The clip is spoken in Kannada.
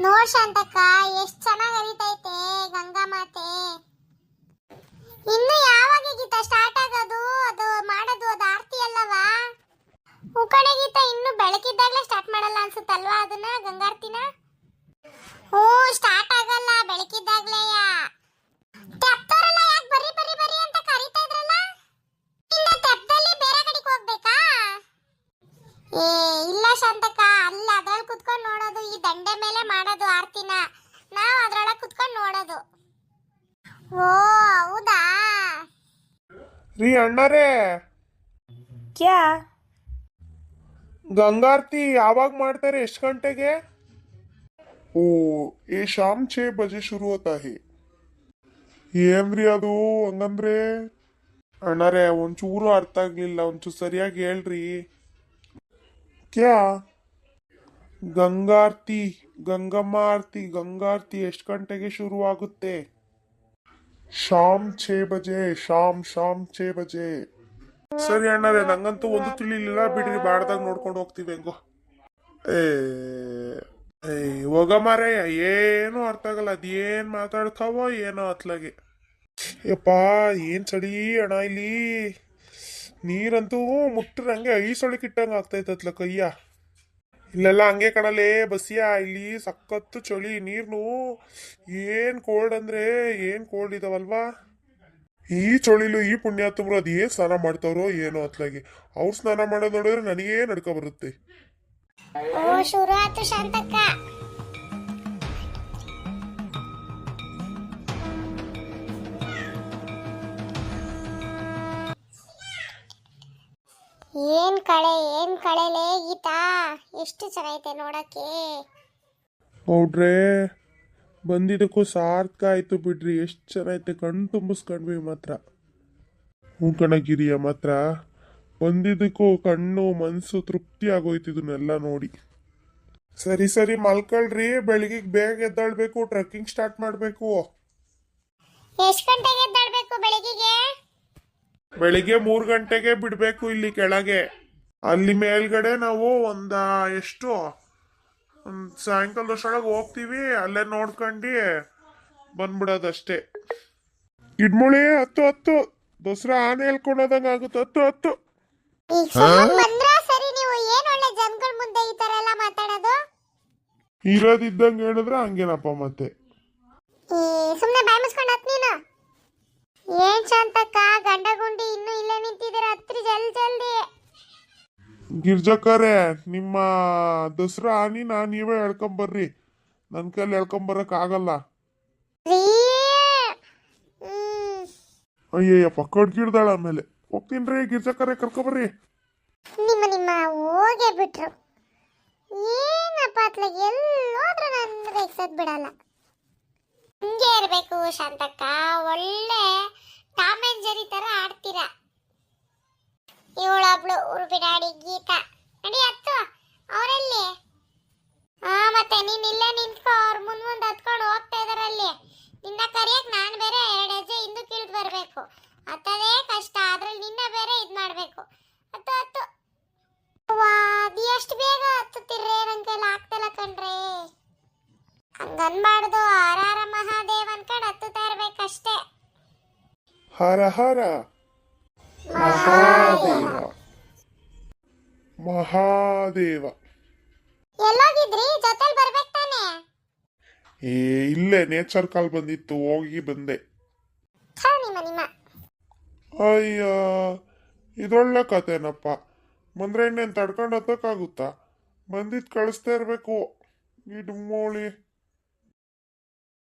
ನೋಡ್ ಶಾಂತಕ್ಕ, ಎಷ್ಟ್ ಚೆನ್ನಾಗಿ ಹರಿತೈತೆ ಗಂಗಾ ಮಾತೆ. ಇನ್ನು ಯಾವಾಗ ಗೀತಾ ಸ್ಟಾರ್ಟ್ ಆಗೋದು? ಅದು ಮಾಡೋದು ಅದು ಆರತಿ ಅಲ್ಲವಾ? ಉಕಣೆ ಗೀತಾ, ಇನ್ನು ಬೆಳಕಿದ್ದಾಗಲೇ ಸ್ಟಾರ್ಟ್ ಮಾಡಲ್ಲ ಅನ್ಸುತ್ತಲ್ವಾ ಅದನ್ನ, ಗಂಗಾರ್ತಿನ? ಹ್ಞೂ, ಸ್ಟಾರ್ಟ್ ಆಗಲ್ಲ ಬೆಳಕಿದ್ದಾಗ್ಲೇಯ. ತೆಪ್ತವ್ರಲ್ಲ ಯಾಕೆ ಬರ್ರಿ ಬರ್ರಿ ಬರ್ರಿ ಅಂತ ಕರೀತಾ ಇದ್ರಲ್ಲ? ಇನ್ನ ತೆಪ್ದಲ್ಲಿ ಬೇರೆ ಕಡೆಗೆ ಹೋಗ್ಬೇಕಾ? ಏ ಇಲ್ಲ ಶಾಂತಕ್ಕ, ಅಲ್ಲ ಅದ್ರಲ್ಲಿ ಕುತ್ಕೊಂಡು ನೋಡೋದು, ಈ ದಂಡೆ ಮೇಲೆ ಮಾಡೋದು ಆರ್ತಿನ. ನಾವು ಅದ್ರೊಳಗೆ ಕುತ್ಕೊಂಡು ನೋಡೋದು. ಓ ಹೌದಾ? ರೀ ಅಣ್ಣರೇ, ಕ್ಯಾ ಗಂಗಾರ್ತಿ ಯಾವಾಗ ಮಾಡ್ತಾರೆ? ಎಷ್ಟು ಗಂಟೆಗೆ? ಓ, ಏ ಶಾಮ್ 6 ಬಜೆ ಶುರು ಹೋತಾ ಹೇ. ಏನ್ರಿ ಅದು ಹಂಗಂದ್ರೆ? ಅಣ್ಣರೇ, ಒಂಚೂರು ಅರ್ಥ ಆಗ್ಲಿಲ್ಲ, ಒಂಚೂರು ಸರಿಯಾಗಿ ಹೇಳ್ರಿ. ಕ್ಯಾ ಗಂಗಾರ್ತಿ, ಗಂಗಮ್ಮ ಆರ್ತಿ, ಗಂಗಾರ್ತಿ ಎಷ್ಟು ಗಂಟೆಗೆ ಶುರು ಆಗುತ್ತೆ? ಶಾಮ್ 6 ಬಜೆ, ಶಾಮ್ 6 ಬಜೆ. ಸರಿ ಅಣ್ಣರೇ, ನಂಗಂತೂ ಒಂದು ತಿಳಿಲಿಲ್ಲ ಬಿಡ್ರಿ, ಬಾಡ್ದಾಗ ನೋಡ್ಕೊಂಡು ಹೋಗ್ತೀವಿ ಹೆಂಗೋ. ಏ ಏ ಹೋಗ ಮಾರೇ, ಏನು ಅರ್ಥ ಆಗಲ್ಲ, ಅದೇನ್ ಮಾತಾಡ್ತಾವೋ ಏನೋ ಅತ್ಲಾಗೆ. ಯಪ್ಪ, ಏನ್ ಚಳಿ ಅಣ್ಣ ಇಲ್ಲಿ. ನೀರಂತೂ ಮುಟ್ಟ್ರೆ ಹಂಗೆ ಐಸೊಳಕಿಟ್ಟಂಗೆ ಆಗ್ತೈತತ್ಲ ಕೈಯ. ಇಲ್ಲೆಲ್ಲ ಹಂಗೆ ಕಣಲೇ ಬಸ್ಸಿಯ, ಇಲ್ಲಿ ಸಖತ್ತು ಚಳಿ. ನೀರ್ನು ಏನ್ ಕೋಲ್ಡ್ ಅಂದ್ರೆ ಏನ್ ಕೋಲ್ಡ್ ಇದಾವಲ್ವಾ. ಈ ಚಳಿಲು ಈ ಪುಣ್ಯಾತ್ಮರು ಅದು ಏನ್ ಸ್ನಾನ ಮಾಡ್ತಾವ್ರೋ ಏನೋ ಅತ್ಲಾಗಿ. ಅವ್ರು ಸ್ನಾನ ಮಾಡೋದು ನೋಡಿದ್ರೆ ನನಗೇ ನಡ್ಕ ಬರುತ್ತೆ. ಓ ಶುರು ಆಯ್ತು ಶಾಂತಕ್ಕ. ಏನ್ ಕಳೆಲೇ ಗೀತಾ, ಎಷ್ಟು ಚೆನ್ನಾಗೈತೆ ನೋಡಕ್ಕೆ. ನೋಡ್ರೆ, ಬಂದಿದ್ದಕ್ಕೂ ಸಾರ್ಥಕ ಆಯ್ತು ಬಿಡ್ರಿ. ಎಷ್ಟು ಚೆನ್ನಾಗೈತೆ, ಕಣ್ಣು ತುಂಬಿಸ್ಕೊಂಡ್ವಿ ಮಾತ್ರ. ಹ್ಞೂ ಕಣಗಿರಿಯ ಮಾತ್ರ, ಬಂದಿದ್ದಕ್ಕೂ ಕಣ್ಣು ಮನಸ್ಸು ತೃಪ್ತಿ ಆಗೋಯ್ತು ಇದನ್ನೆಲ್ಲ ನೋಡಿ. ಸರಿ ಸರಿ ಮಲ್ಕೊಳ್ರಿ, ಬೆಳಿಗ್ಗೆ ಬೇಗ ಎದ್ದಾಳ್ಬೇಕು, ಟ್ರೆಕ್ಕಿಂಗ್ ಸ್ಟಾರ್ಟ್ ಮಾಡಬೇಕು. ಎಷ್ಟು ಗಂಟೆಗೆ ಎದ್ದೇಳ್ಬೇಕು ಬೆಳಿಗ್ಗೆ? ಬೆಳಿಗ್ಗೆ 3 ಗಂಟೆಗೆ ಬಿಡಬೇಕು ಇಲ್ಲಿ ಕೆಳಗೆ. ಅಲ್ಲಿ ಮೇಲ್ಗಡೆ ನಾವು ಎಷ್ಟು ಸಾಯಂಕಾಲದಷ್ಟೊಳಗೆ ಹೋಗ್ತೀವಿ, ಅಲ್ಲೇ ನೋಡ್ಕೊಂಡು ಬಂದ್ಬಿಡೋದಷ್ಟೇ. ಇಡ್ಮುಳಿ 10 ದಸರಾ ಆನೆ ಹೇಳ್ಕೊಂಡೋದಂಗ ಆಗುತ್ತೆ. 10 ಈಗ ಸುಮ್ಮನೆ ಬಂದ್ರ ಸರಿ. ನೀವು ಏನ್ ಒಳ್ಳೆ ಜನಗಳ ಮುಂದೆ ಈ ತರ ಎಲ್ಲ ಮಾತಾಡೋದು? ಇರೋದಿದ್ದಂಗೆ ಹೇಳಿದ್ರೆ ಹಂಗೇನಪ್ಪ ಮತ್ತೆ. ಸುಮ್ಮನೆ ಬಾಯಿ ಮುಚ್ಕೊಂಡು ಹತ್ ನೀನು. ಏನ್ ಶಾಂತಕ್ಕ, ಗಂಡ ಗುಂಡಿ ಇನ್ನು ಇಲ್ಲೇ ನಿಂತಿದ್ದೀರ, ಹತ್ರಿ ಜಲ್ದಿ. ಗಿರ್ಜಕ್ಕರೇ, ನಿಮ್ಮ ದಸರಾ ಆನಿನ ನೀವೇ ಹೇಳ್ಕೊಂಬರ್ರಿ, ನನ್ನ ಕೈಲಿ ಹೇಳ್ಕೊಂಬರಕ್ ಆಗಲ್ಲ. ಅಯ್ಯಯ್ಯಪ್ಪ, ಕಡ್ಗಿಡ್ದಾಳ. ಆಮೇಲೆ ಹೋಗ್ತೀನ್ರಿ ಗಿರ್ಜಕ್ಕರೇ, ಕರ್ಕೊಬರ್ರಿ. ನಿಮ್ಮ ಹೋಗೇ ಬಿಟ್ರು. ಏನಪ್ಪ ಅತ್ಲಾಗ ಎಲ್ಲೋದ್ರೂ ನನ್ನ ರೇಗ್ಸೋದ್ ಬಿಡಲ್ಲ. ಹಿಂಗೆ ಇರ್ಬೇಕು ಶಾಂತಕ್ಕ, ಒಳ್ಳೆ ಟಾಮ್ ಅಂಡ್ ಜೆರಿ ತರ ಆಡ್ತೀರಾ. ಇವಳೊಬ್ಳು ಉರ್ಬಿಡಾಡಿ ಗೀತಾ, ನಡಿ ಹತ್ತು. ಅವರಲ್ಲಿ ಮತ್ತೆ ನೀನ್ ಇಲ್ಲೇ ನಿಂತ್ಕೋ, ಅವ್ರ ಮುಂದ್ ಹತ್ಕೊಂಡು ಹೋಗ್ತಾ ಇದಾರಲ್ಲಿ. ನಿನ್ನ ಕರಿಯಕ್ ನಾನ್ ಬೇರೆ 2 ಹೆಜ್ಜೆ ಹಿಂದಕ್ಕೆ ಇಳಿದು ಬರ್ಬೇಕು. ಹತ್ತದೇ ಕಷ್ಟ, ಅದ್ರಲ್ಲಿ ನಿನ್ನ ಬೇರೆ ಇದ್ ಮಾಡ್ಬೇಕು. ಹತ್ತು. ಅದು ಎಷ್ಟು ಬೇಗ ಹತ್ತುತ್ತಿರ್ರೆ, ನನ್ ಕೈಲಿ ಆಗ್ತಿಲ್ಲ ಕಣ್ರೆ. ಹಂಗನ್ಬಾರ್ದು, ಹರ ಮಹಾದೇವ್ ಅನ್ಕೊಂಡು ಹತ್ತುತ್ತಾ ಇರ್ಬೇಕಷ್ಟೇ. ಹರ ಹರ ಮಹಾದೇವ ಮಹಾದೇವ. ಎಲ್ಲೋಗಿದ್ರಿ? ಜೊತೆಲಿ ಬರ್ಬೇಕು ತಾನೆ? ಇಲ್ಲೇ ನೇಚರ್ ಕಾಲ್ ಬಂದಿತ್ತು, ಹೋಗಿ ಬಂದೆ. ನಿಮ್ಮ ಅಯ್ಯ, ಇದೊಳ್ಳೆ ಕತೆನಪ್ಪ. ಬಂದ್ರೆ ಇನ್ನೇನು ತಡ್ಕೊಂಡು ಹತ್ತಕ್ಕಾಗುತ್ತಾ? ಬಂದಿದ್ದು ಕಳಿಸ್ತಾ ಇರ್ಬೇಕು. ಗಿಡ್ಮೋಳಿ